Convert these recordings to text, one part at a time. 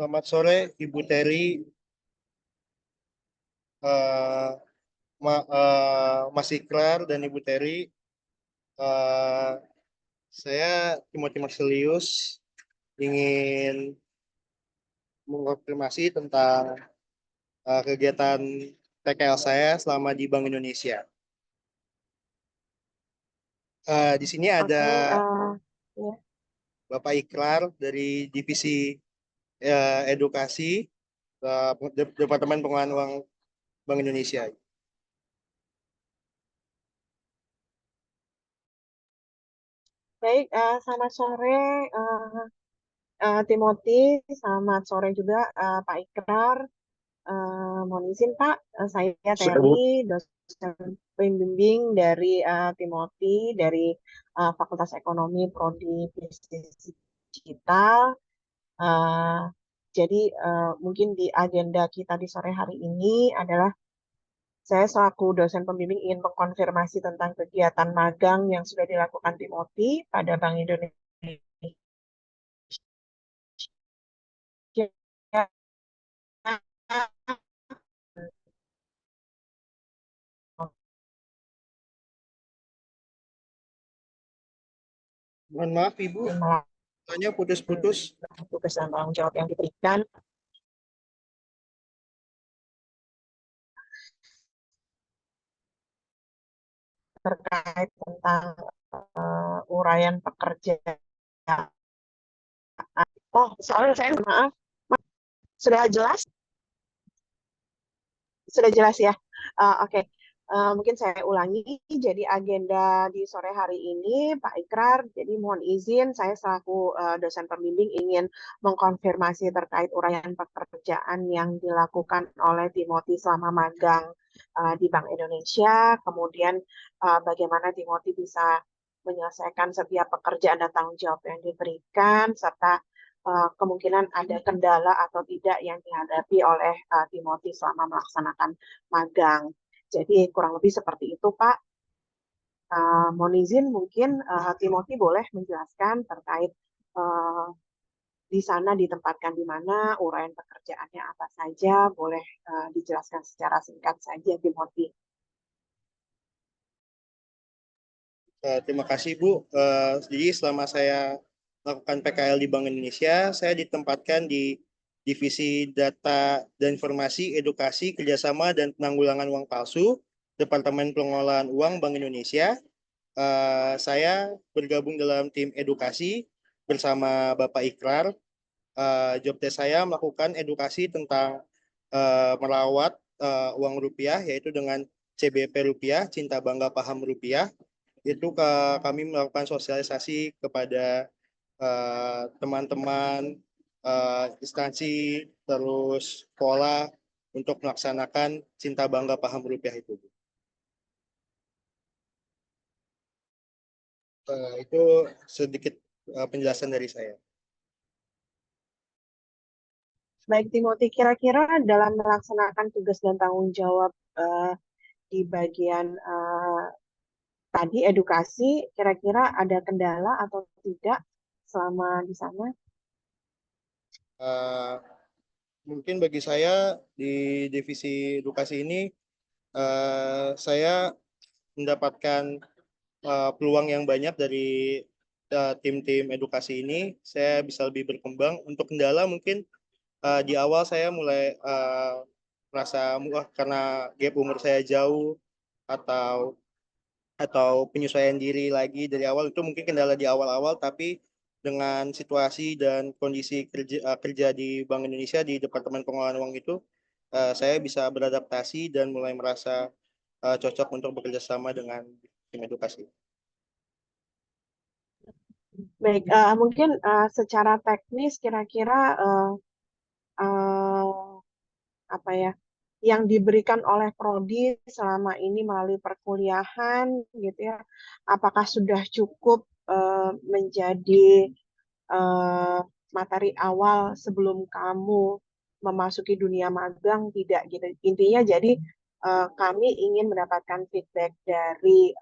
Selamat sore, Ibu Terry, eh, Mas Ikrar, dan Ibu Terry. Eh, saya Timothy Marselius ingin mengonfirmasi tentang kegiatan PKL saya selama di Bank Indonesia. Di sini ada Oke, ya. Bapak Ikrar dari Divisi Edukasi, Departemen Pengelolaan Uang Bank Indonesia. Baik, selamat sore Timothy, selamat sore juga Pak Ikrar. Mohon izin Pak, saya Sore, Bu. Terry, dosen pembimbing dari Timothy dari Fakultas Ekonomi Prodi Bisnis Digital. Eh, jadi mungkin di agenda kita di sore hari ini adalah saya selaku dosen pembimbing ingin mengkonfirmasi tentang kegiatan magang yang sudah dilakukan Timothy pada Bank Indonesia. Mohon maaf, Ibu, tanya putus-putus. Tugas dan tanggung jawab yang diberikan terkait tentang uraian pekerjaan. Oh, soalnya saya maaf, sudah jelas? Sudah jelas ya? Oke. Mungkin saya ulangi, jadi agenda di sore hari ini, Pak Ikrar, jadi mohon izin, saya selaku dosen pembimbing ingin mengkonfirmasi terkait uraian pekerjaan yang dilakukan oleh Timothy selama magang di Bank Indonesia, kemudian bagaimana Timothy bisa menyelesaikan setiap pekerjaan dan tanggung jawab yang diberikan, serta kemungkinan ada kendala atau tidak yang dihadapi oleh Timothy selama melaksanakan magang. Jadi kurang lebih seperti itu, Pak. Mohon izin mungkin Timothy boleh menjelaskan terkait uh, di sana ditempatkan di mana, uraian pekerjaannya apa saja, boleh dijelaskan secara singkat saja, Timothy. Terima kasih, Bu. Jadi selama saya melakukan PKL di Bank Indonesia, saya ditempatkan di Divisi Data dan Informasi, Edukasi, Kerjasama, dan Penanggulangan Uang Palsu, Departemen Pengelolaan Uang Bank Indonesia. Saya bergabung dalam tim edukasi bersama Bapak Ikrar. Job desk saya melakukan edukasi tentang merawat uang rupiah, yaitu dengan CBP Rupiah, Cinta Bangga Paham Rupiah. Itu kami melakukan sosialisasi kepada teman-teman instansi terus sekolah untuk melaksanakan Cinta Bangga Paham Rupiah itu. Itu sedikit penjelasan dari saya. Baik, Timothy, kira-kira dalam melaksanakan tugas dan tanggung jawab di bagian tadi edukasi, kira-kira ada kendala atau tidak selama di sana? Uh, Mungkin bagi saya di divisi edukasi ini saya mendapatkan peluang yang banyak dari tim-tim edukasi ini. Saya bisa lebih berkembang. Untuk kendala mungkin di awal saya mulai merasa karena gap umur saya jauh atau penyesuaian diri lagi dari awal, itu mungkin kendala di awal-awal, tapi dengan situasi dan kondisi kerja di Bank Indonesia di Departemen Pengelolaan Uang itu saya bisa beradaptasi dan mulai merasa cocok untuk bekerja sama dengan tim edukasi. Baik, mungkin secara teknis kira-kira uh, apa ya yang diberikan oleh prodi selama ini melalui perkuliahan gitu ya, apakah sudah cukup menjadi uh, materi awal sebelum kamu memasuki dunia magang tidak gitu intinya. Jadi kami ingin mendapatkan feedback dari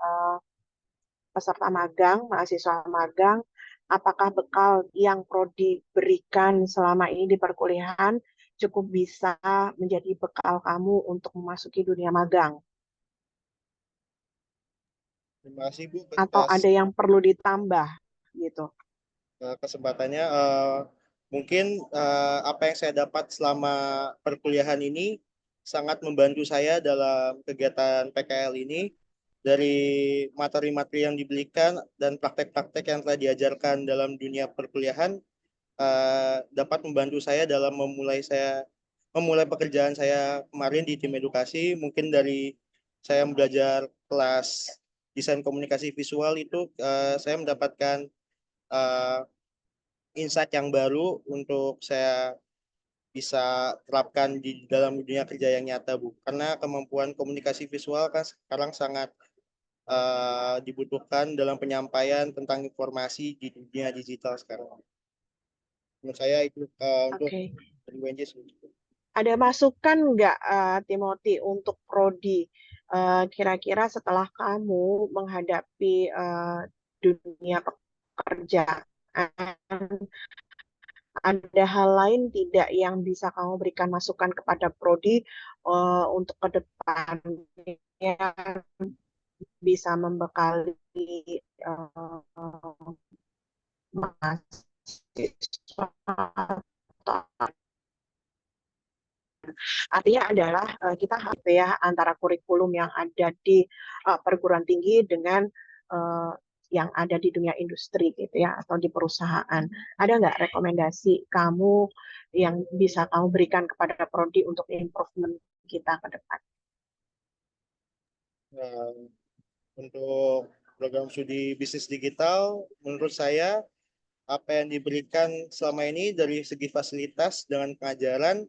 peserta magang, mahasiswa magang, apakah bekal yang Prodi berikan selama ini di perkuliahan cukup bisa menjadi bekal kamu untuk memasuki dunia magang? Terima kasih Bu Atau atas ada yang perlu ditambah gitu? kesempatannya. Mungkin apa yang saya dapat selama perkuliahan ini sangat membantu saya dalam kegiatan PKL ini, dari materi-materi yang diberikan dan praktek-praktek yang telah diajarkan dalam dunia perkuliahan, dapat membantu saya dalam memulai pekerjaan saya kemarin di tim edukasi. Mungkin dari saya belajar kelas desain komunikasi visual itu, saya mendapatkan eh, insight yang baru untuk saya bisa terapkan di dalam dunia kerja yang nyata, Bu. Karena kemampuan komunikasi visual kan sekarang sangat dibutuhkan dalam penyampaian tentang informasi di dunia digital sekarang. Menurut saya itu untuk Oke. dari UNJ. Ada masukan nggak, Timothy, untuk Prodi? Kira-kira setelah kamu menghadapi dunia pekerjaan, ada hal lain tidak yang bisa kamu berikan masukan kepada Prodi untuk ke depannya bisa membekali mahasiswa atau artinya adalah kita harus ya antara kurikulum yang ada di perguruan tinggi dengan uh, yang ada di dunia industri gitu ya atau di perusahaan. Ada nggak rekomendasi kamu yang bisa kamu berikan kepada prodi untuk improvement kita ke depan? Nah, untuk program studi bisnis digital, menurut saya apa yang diberikan selama ini dari segi fasilitas dengan pengajaran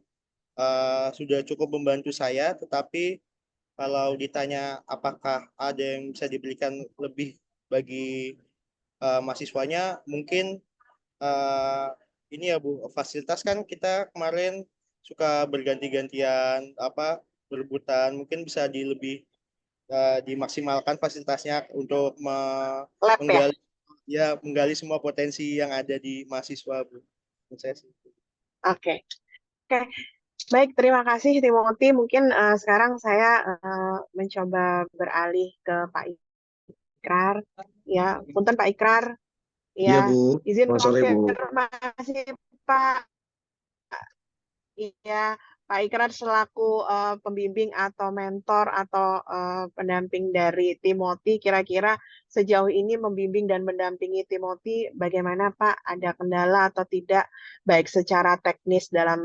sudah cukup membantu saya. Tetapi kalau ditanya apakah ada yang bisa diberikan lebih bagi mahasiswanya, mungkin eh, ini ya Bu, fasilitas kan kita kemarin suka berganti-gantian berebutan, mungkin bisa dimaksimalkan fasilitasnya untuk Lab ya? menggali menggali semua potensi yang ada di mahasiswa, Bu. Menurut saya sih. Oke. Oke. Baik, terima kasih Timothy. Mungkin sekarang saya mencoba beralih ke Pak Ikrar. Ya, punten Pak Ikrar. Iya Ya, Bu, izin selamat sore Bu. konfirmasi Pak. Iya, Pak Ikrar selaku pembimbing atau mentor atau pendamping dari Timothy, kira-kira sejauh ini membimbing dan mendampingi Timothy, bagaimana Pak? Ada kendala atau tidak, baik secara teknis dalam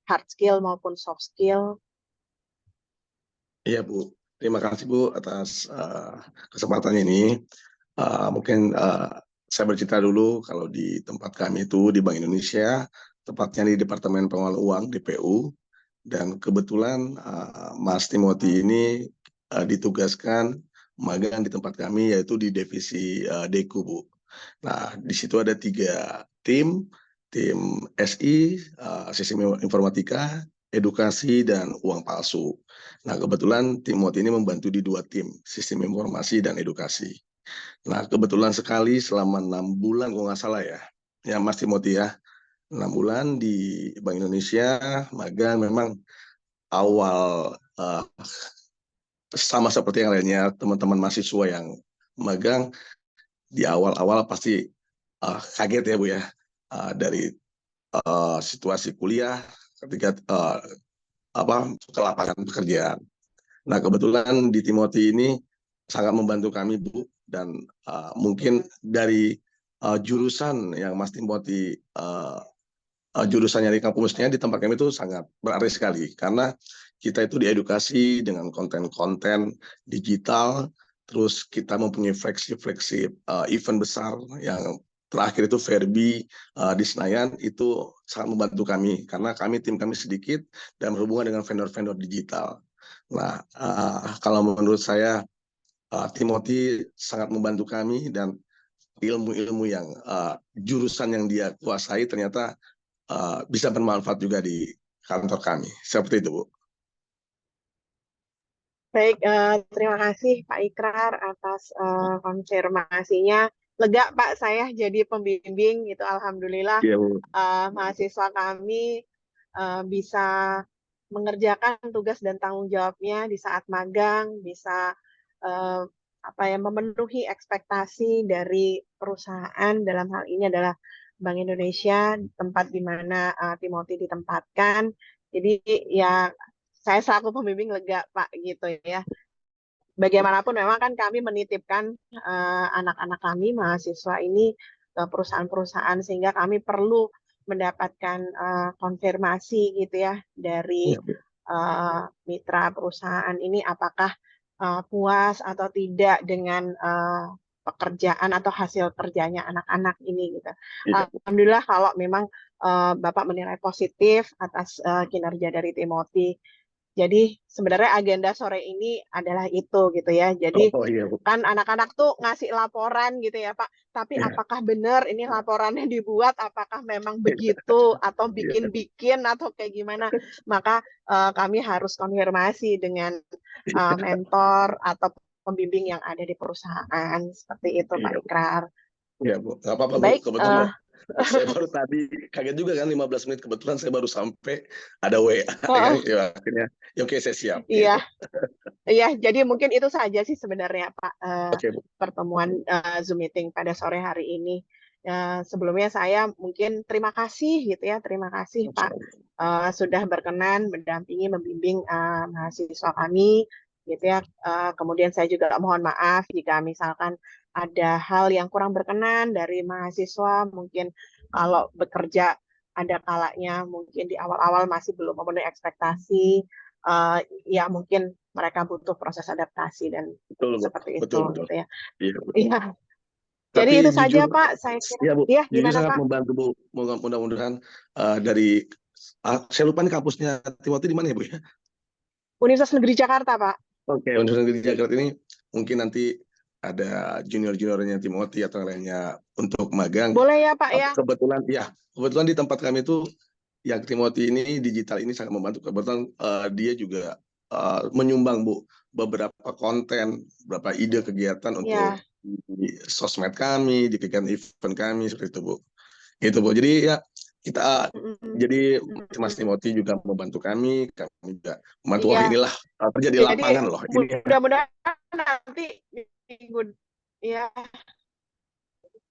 hard skill maupun soft skill? Iya Bu, terima kasih Bu atas kesempatan ini. Mungkin saya bercerita dulu kalau di tempat kami itu di Bank Indonesia, tepatnya di Departemen Pengelolaan Uang (DPU), dan kebetulan Mas Timothy ini ditugaskan magang di tempat kami yaitu di divisi Deku Bu. Nah, di situ ada 3 tim, tim SI, Sistem Informatika, Edukasi, dan Uang Palsu. Nah, kebetulan Timothy ini membantu di 2 tim, Sistem Informasi dan Edukasi. Nah, kebetulan sekali selama 6 bulan, kalau nggak salah ya Mas Timothy ya, 6 bulan di Bank Indonesia, magang memang awal sama seperti yang lainnya, teman-teman mahasiswa yang magang, di awal-awal pasti kaget ya Bu ya, dari situasi kuliah ketika ke lapangan pekerjaan. Nah, kebetulan di Timothy ini sangat membantu kami Bu, dan mungkin dari jurusan yang Mas Timothy jurusannya di kampusnya di tempat kami itu sangat berarti sekali, karena kita itu diedukasi dengan konten-konten digital, terus kita mempunyai fleksi-fleksi event besar yang terakhir itu Verbi di Senayan, itu sangat membantu kami karena tim kami sedikit dan berhubungan dengan vendor-vendor digital. Nah, kalau menurut saya Timothy sangat membantu kami, dan ilmu-ilmu yang jurusan yang dia kuasai ternyata bisa bermanfaat juga di kantor kami. Seperti itu, Bu. Baik, terima kasih Pak Ikrar atas konfirmasinya. lega Pak saya jadi pembimbing gitu. Alhamdulillah Iya, Bu. mahasiswa kami bisa mengerjakan tugas dan tanggung jawabnya di saat magang, bisa eh, apa ya memenuhi ekspektasi dari perusahaan dalam hal ini adalah Bank Indonesia, tempat di mana Timothy ditempatkan. Jadi ya saya selaku pembimbing lega Pak gitu ya. Bagaimanapun memang kan kami menitipkan anak-anak kami mahasiswa ini ke perusahaan-perusahaan sehingga kami perlu mendapatkan konfirmasi gitu ya dari Iya, Bu. mitra perusahaan ini apakah puas atau tidak dengan pekerjaan atau hasil kerjanya anak-anak ini gitu. Iya, Bu. Alhamdulillah kalau memang Bapak menilai positif atas kinerja dari Timothy. Jadi sebenarnya agenda sore ini adalah itu gitu ya. Jadi Oh, iya, Bu. kan anak-anak tuh ngasih laporan gitu ya Pak. Tapi Iya, apakah benar ini laporannya dibuat? Apakah memang begitu atau iya, bikin-bikin atau kayak gimana? Maka kami harus konfirmasi dengan mentor atau pembimbing yang ada di perusahaan. Seperti itu Pak iya, Bu. Ikrar. Iya, Bu. Nggak apa-apa, Bu. Baik, Kebetulan saya baru tadi kaget juga kan 15 menit kebetulan saya baru sampai ada WA kan ya akhirnya ya oke saya siap iya. gitu. Iya, jadi mungkin itu saja sih sebenarnya Pak Oke, Bu. pertemuan Zoom meeting pada sore hari ini. Sebelumnya saya mungkin terima kasih gitu ya, terima kasih Pak sudah berkenan mendampingi, membimbing mahasiswa kami gitu ya. Kemudian saya juga mohon maaf jika misalkan ada hal yang kurang berkenan dari mahasiswa, mungkin kalau bekerja ada kalanya mungkin di awal-awal masih belum memenuhi ekspektasi. Ya mungkin mereka butuh proses adaptasi dan Betul, Bu. seperti itu Betul, betul. gitu ya. Iya, Bu. Iya. Jadi Tapi itu saja jujur, Pak, saya kira. ya Bu, Iya, jujur gimana sangat Pak? membantu Bu. Mudah-mudahan dari saya lupa nih kampusnya Timothy di mana ya Bu ya? Universitas Negeri Jakarta Pak. Oke, Universitas Negeri Jakarta ini mungkin nanti ada junior-juniornya Timothy atau lainnya untuk magang. Boleh ya Pak ya? Kebetulan di tempat kami itu yang Timothy ini digital ini sangat membantu. Kebetulan dia juga menyumbang Bu beberapa konten, beberapa ide kegiatan Ya. untuk di sosmed kami, di kegiatan event kami seperti itu Bu. Gitu Bu. Jadi ya kita jadi Mas Timothy juga membantu kami juga membantu. Wah Iya. inilah kerja di Jadi lapangan loh. Ini mudah-mudahan nanti minggu ya,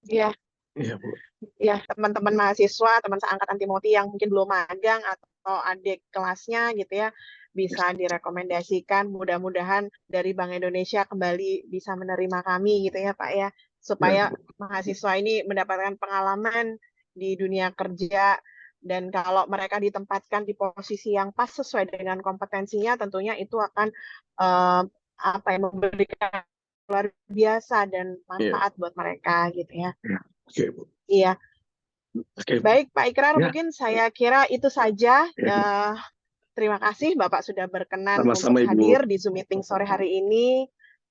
ya, iya Bu. ya teman-teman mahasiswa, teman seangkatan Timothy yang mungkin belum magang atau adik kelasnya gitu ya, bisa direkomendasikan. Mudah-mudahan dari Bank Indonesia kembali bisa menerima kami gitu ya Pak ya, Ya, supaya Bu. mahasiswa ini mendapatkan pengalaman di dunia kerja dan kalau mereka ditempatkan di posisi yang pas sesuai dengan kompetensinya, tentunya itu akan apa yang memberikan luar biasa dan Iya. manfaat buat mereka gitu ya. Ya. Oke Bu. Iya. Oke Bu. Baik, Pak Ikrar, Ya. mungkin saya kira itu saja. Ya, Bu. Terima kasih Bapak sudah berkenan untuk Sama-sama Ibu. hadir di Zoom meeting sore hari ini.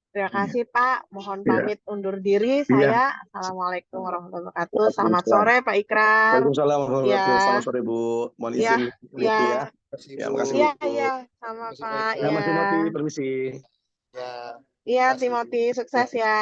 Terima Iya. kasih Pak. Mohon Iya. pamit undur diri Iya. saya. Assalamualaikum warahmatullahi wabarakatuh. Selamat Waalaikumsalam. sore Pak Ikrar. Waalaikumsalam warahmatullahi wabarakatuh. Ya, Selamat sore Bu. Mohon ya, izin ya, Timothy ya. Terima kasih Ya, Bu. makasih ya, Bu. ya, sama Terima kasih Pak Pak. Ya, Ya, Mas Timothy, permisi. Ya, ya terima kasih. Timothy, sukses ya.